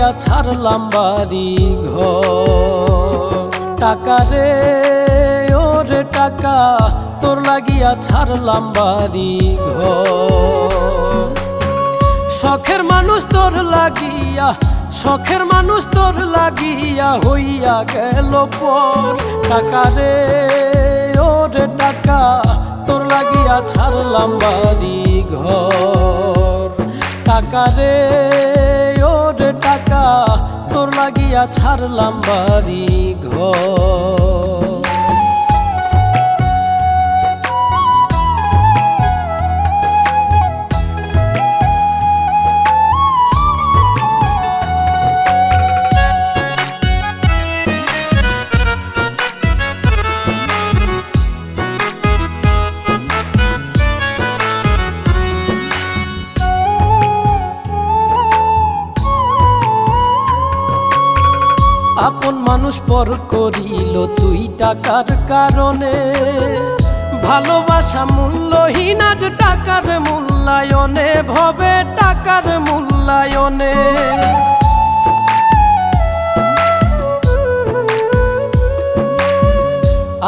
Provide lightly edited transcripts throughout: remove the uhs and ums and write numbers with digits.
লাগিয়া ছাড়লাম বাড়ি ঘর। টাকা রে ওরে টাকা তোর লাগিয়া ছাড়লাম বাড়ি ঘর। শখের মানুষ তোর লাগিয়া, শখের মানুষ তোর লাগিয়া হইয়া গেল পর। টাকা রে ওরে টাকা তোর লাগিয়া ছাড়লাম বাড়ি ঘর। টাকা রে ওরে টাকা তোর লাগিয়া ছাড়লাম বাড়ি ঘর। আপন মানুষ পর করিল তুই টাকার কারণে। ভালোবাসা মূল্যহীন আজ টাকার মূল্যায়নে, ভবে টাকার মূল্যায়নে।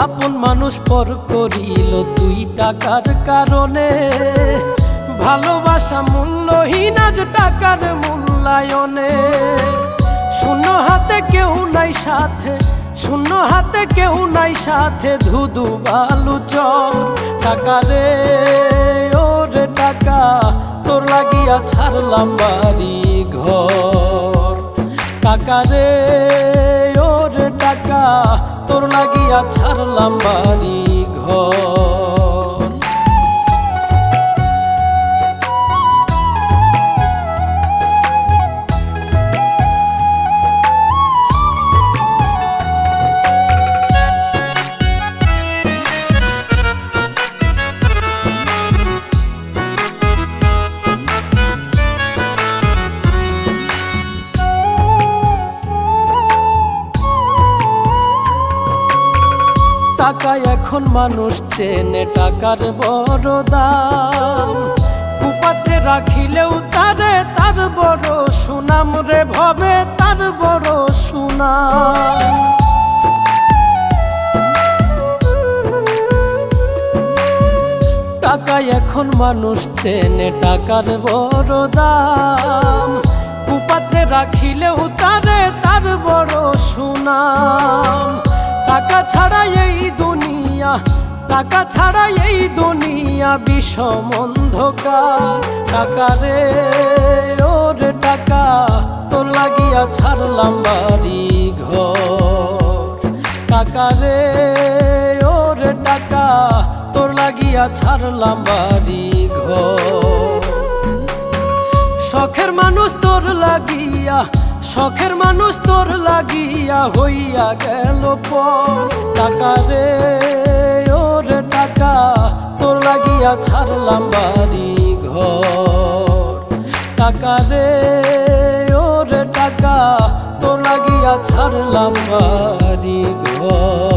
আপন মানুষ পর করিল তুই টাকার কারণে। ভালোবাসা মূল্যহীন আজ টাকার মূল্যায়নে। শূন্য হাতে কেউ নাই সাথে, শূন্য হাতে কেউ নাই সাথে, ধুধু বালু চর। টাকা রে ওরে টাকা তোর লাগিয়া ছাড়লাম বাড়ি ঘর। টাকা রে ওরে টাকা তোর লাগিয়া ছাড়লাম বাড়ি ঘর। টাকা এখন মানুষ চেনে, টাকার বড় দাম। কুপাতে রাখিলেও তারে তার বড় সুনাম রে, ভবে তার বড় সুনাম। টাকা এখন মানুষ চেনে, টাকার বড় দাম। কুপাতে রাখিলেও তারে তার বড় সুনাম। টাকা ছাড়া এই দুনিয়া, টাকা ছাড়া এই দুনিয়া বিষম অন্ধকার। টাকা রে ওরে টাকা তোর লাগিয়া ছাড়লাম বাড়ি ঘর। টাকা রে ওরে টাকা তোর লাগিয়া ছাড়লাম বাড়ি ঘর। শখের মানুষ তোর লাগিয়া, শখের মানুষ তোর লাগিয়া হইয়া গেল পর। টাকা রে ওরে টাকা তোর লাগিয়া ছাড়লাম বাড়ি ঘর। টাকা রে ওরে টাকা তোর লাগিয়া ছাড়লাম বাড়ি ঘর।